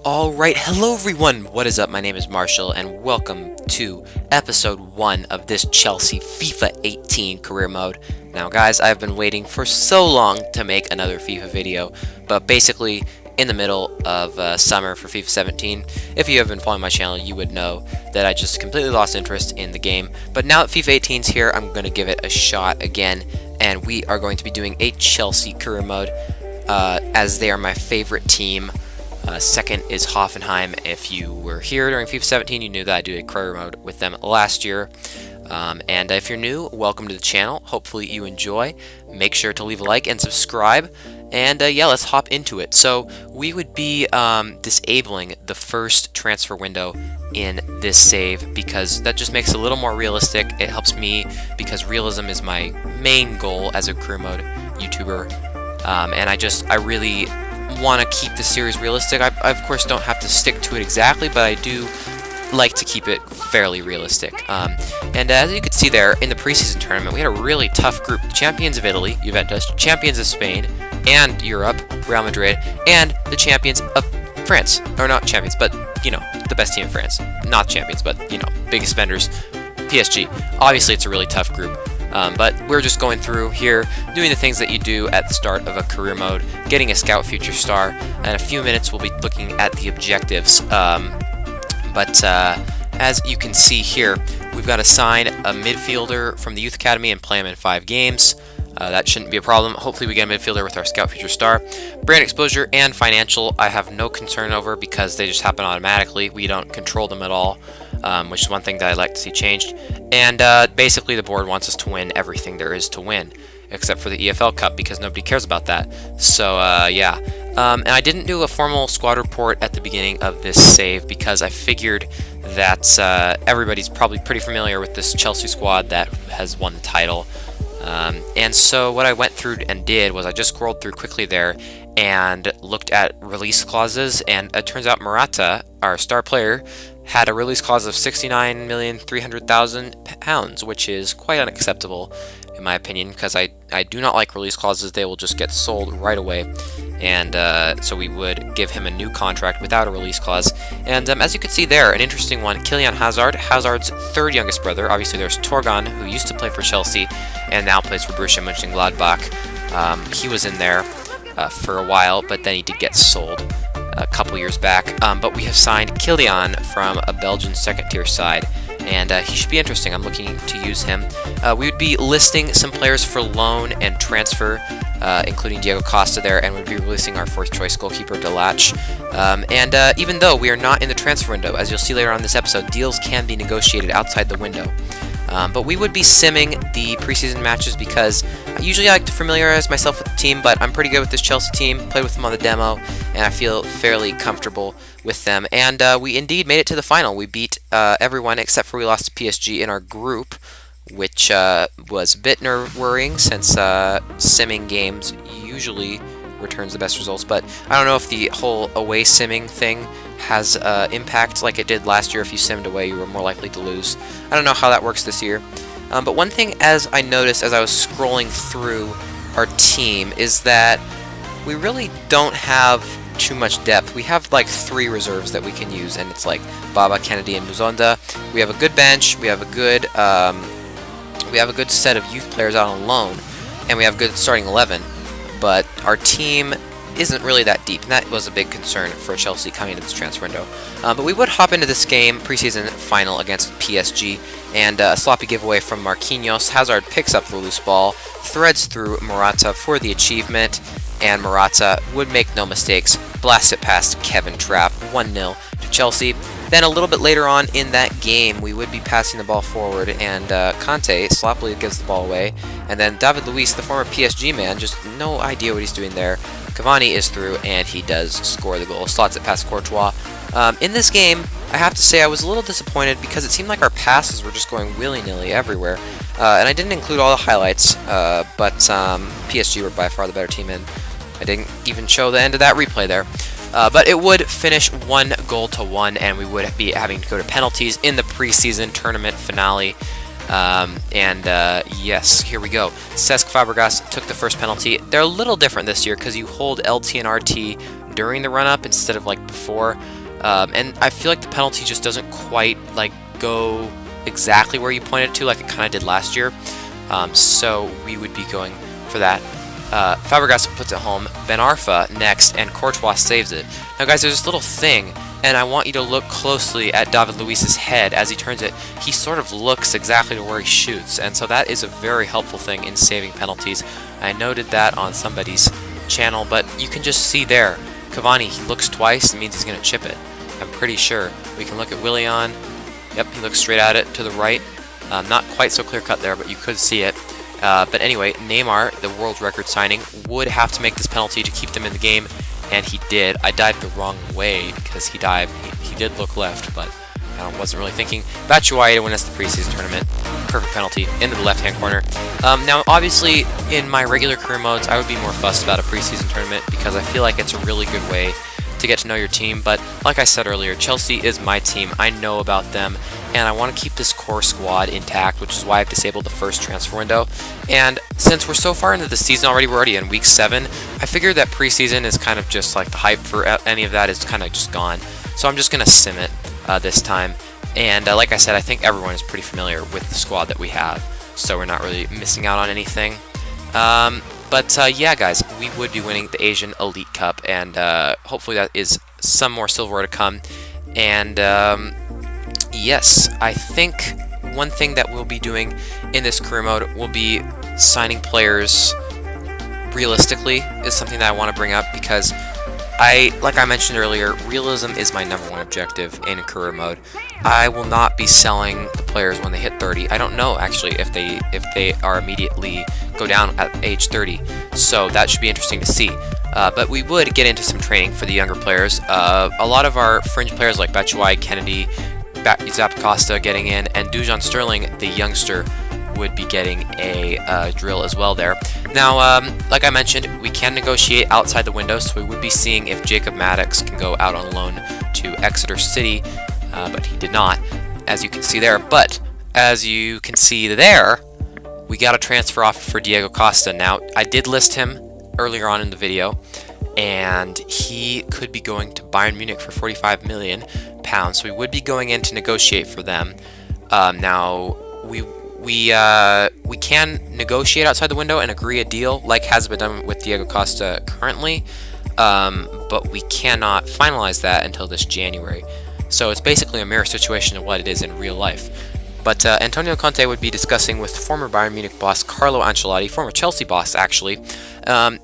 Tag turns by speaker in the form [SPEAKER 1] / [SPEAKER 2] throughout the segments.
[SPEAKER 1] Alright, hello everyone! What is up? My name is Marshall, and welcome to episode 1 of this Chelsea FIFA 18 career mode. Now guys, I've been waiting for so long to make another FIFA video, but basically in the middle of summer for FIFA 17, if you have been following my channel, you would know that I just completely lost interest in the game. But now that FIFA 18 is here, I'm going to give it a shot again, and we are going to be doing a Chelsea career mode, as they are my favorite team. Second is Hoffenheim. If you were here during FIFA 17, you knew that I did a career mode with them last year. And if you're new, welcome to the channel. Hopefully you enjoy. Make sure to leave a like and subscribe. And yeah, let's hop into it. So we would be disabling the first transfer window in this save because that just makes it a little more realistic. It helps me because realism is my main goal as a career mode YouTuber. And I really want to keep the series realistic. I of course don't have to stick to it exactly, but I do like to keep it fairly realistic. And as you can see there, in the preseason tournament, we had a really tough group. The champions of Italy, Juventus, champions of Spain and Europe, Real Madrid, and the champions of France. Or not champions, but, you know, the best team in France. Not champions, but, you know, biggest spenders, PSG. Obviously, it's a really tough group. But we're just going through here, doing the things that you do at the start of a career mode, getting a scout future star, and in a few minutes we'll be looking at the objectives. As you can see here, we've got to sign a midfielder from the youth academy and play him in 5 games. That shouldn't be a problem. Hopefully we get a midfielder with our scout future star. Brand exposure and financial I have no concern over because they just happen automatically. We don't control them at all. Which is one thing that I'd like to see changed. And basically the board wants us to win everything there is to win, except for the EFL Cup because nobody cares about that. So yeah. And I didn't do a formal squad report at the beginning of this save because I figured that everybody's probably pretty familiar with this Chelsea squad that has won the title. And so what I went through and did was I just scrolled through quickly there and looked at release clauses, and it turns out Morata, our star player, had a release clause of £69,300,000, which is quite unacceptable in my opinion, because I do not like release clauses. They will just get sold right away, and so we would give him a new contract without a release clause. And as you can see there, an interesting one, Kylian Hazard, Hazard's third youngest brother. Obviously there's Torgan, who used to play for Chelsea and now plays for Borussia Mönchengladbach. He was in there for a while, but then he did get sold a couple years back. But we have signed Kylian from a Belgian second-tier side, and he should be interesting. I'm looking to use him. We would be listing some players for loan and transfer, including Diego Costa there, and we'd be releasing our fourth-choice goalkeeper, Delach. And even though we are not in the transfer window, as you'll see later on in this episode, deals can be negotiated outside the window. But we would be simming the preseason matches because usually I like to familiarize myself with the team, but I'm pretty good with this Chelsea team. Played with them on the demo, and I feel fairly comfortable with them. And we indeed made it to the final. We beat everyone except for we lost to PSG in our group, which was a bit worrying since simming games usually returns the best results. But I don't know if the whole away simming thing has impact like it did last year. If you simmed away, you were more likely to lose. I don't know how that works this year. But one thing as I noticed as I was scrolling through our team is that we really don't have too much depth. We have like 3 reserves that we can use, and it's like Baba, Kennedy, and Muzonda. We have a good bench. We have a good set of youth players out on loan, and we have a good starting 11. But our team isn't really that deep, and that was a big concern for Chelsea coming into this transfer window. But we would hop into this game, preseason final against PSG, and a sloppy giveaway from Marquinhos. Hazard picks up the loose ball, threads through Morata for the achievement, and Morata would make no mistakes, blast it past Kevin Trapp, 1-0 to Chelsea. Then a little bit later on in that game, we would be passing the ball forward, and Conte sloppily gives the ball away. And then David Luiz, the former PSG man, just no idea what he's doing there. Cavani is through, and he does score the goal. Slots it past Courtois. In this game, I have to say I was a little disappointed because it seemed like our passes were just going willy-nilly everywhere. And I didn't include all the highlights, but PSG were by far the better team, and I didn't even show the end of that replay there. But it would finish 1-1, and we would be having to go to penalties in the preseason tournament finale. Yes, here we go. Cesc Fabregas took the first penalty. They're a little different this year because you hold LT and RT during the run-up instead of like before. And I feel like the penalty just doesn't quite like go exactly where you pointed it to, like it kind of did last year. So we would be going for that. Fabregas puts it home, Ben Arfa next, and Courtois saves it. Now guys, there's this little thing, and I want you to look closely at David Luiz's head as he turns it. He sort of looks exactly to where he shoots, and so that is a very helpful thing in saving penalties. I noted that on somebody's channel, but you can just see there, Cavani, he looks twice, it means he's going to chip it. I'm pretty sure. We can look at Willian. Yep, he looks straight at it to the right. Not quite so clear cut there, but you could see it. But anyway, Neymar, the world record signing, would have to make this penalty to keep them in the game, and he did. I dived the wrong way because he dived. He did look left, but I wasn't really thinking. Batshuayi to win us the preseason tournament. Perfect penalty into the left-hand corner. Now, obviously, in my regular career modes, I would be more fussed about a preseason tournament because I feel like it's a really good way to get to know your team, but like I said earlier, Chelsea is my team. I know about them, and I want to keep this core squad intact, which is why I've disabled the first transfer window. And since we're so far into the season already, we're already in week 7, I figured that preseason is kind of just like the hype for any of that is kind of just gone. So I'm just going to sim it this time. And like I said, I think everyone is pretty familiar with the squad that we have, so we're not really missing out on anything. But yeah, guys, we would be winning the Asian Elite Cup, and hopefully that is some more silverware to come. And yes, I think one thing that we'll be doing in this career mode will be signing players realistically is something that I want to bring up because like I mentioned earlier, realism is my #1 objective in career mode. I will not be selling the players when they hit 30. I don't know actually if they are immediately go down at age 30. So that should be interesting to see. But we would get into some training for the younger players. A lot of our fringe players like Batshuayi, Kennedy, Zappacosta getting in, and Dujon Sterling, the youngster, would be getting a drill as well there. Now, like I mentioned, we can negotiate outside the window, so we would be seeing if Jacob Maddox can go out on loan to Exeter City, but he did not, as you can see there. But as you can see there, we got a transfer offer for Diego Costa. Now, I did list him earlier on in the video, and he could be going to Bayern Munich for £45 million, so we would be going in to negotiate for them. Now, we can negotiate outside the window and agree a deal like has been done with Diego Costa currently, but we cannot finalize that until this January. So it's basically a mirror situation of what it is in real life. But Antonio Conte would be discussing with former Bayern Munich boss Carlo Ancelotti, former Chelsea boss actually.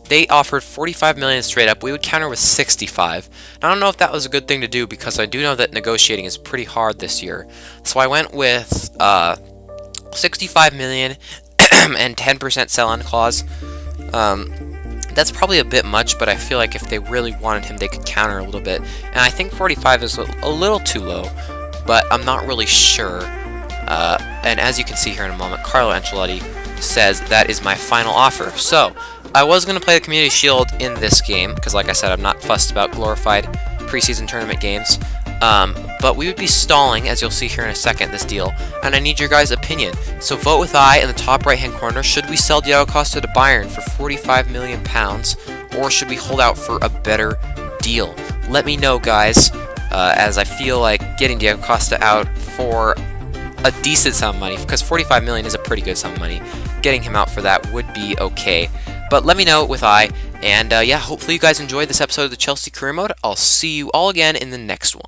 [SPEAKER 1] They offered 45 million straight up. We would counter with 65. Now, I don't know if that was a good thing to do because I do know that negotiating is pretty hard this year. So I went with 65 million and 10% sell-on clause. That's probably a bit much, but I feel like if they really wanted him, they could counter a little bit. And I think 45 is a little too low, but I'm not really sure. And as you can see here in a moment, Carlo Ancelotti says that is my final offer. So I was going to play the Community Shield in this game, because like I said, I'm not fussed about glorified preseason tournament games. But we would be stalling, as you'll see here in a second, this deal, and I need your guys' opinion. So vote with I in the top right-hand corner. Should we sell Diego Costa to Bayern for £45 million, or should we hold out for a better deal? Let me know, guys, as I feel like getting Diego Costa out for a decent sum of money, because 45 million is a pretty good sum of money. Getting him out for that would be okay. But let me know with I, and yeah, hopefully you guys enjoyed this episode of the Chelsea Career Mode. I'll see you all again in the next one.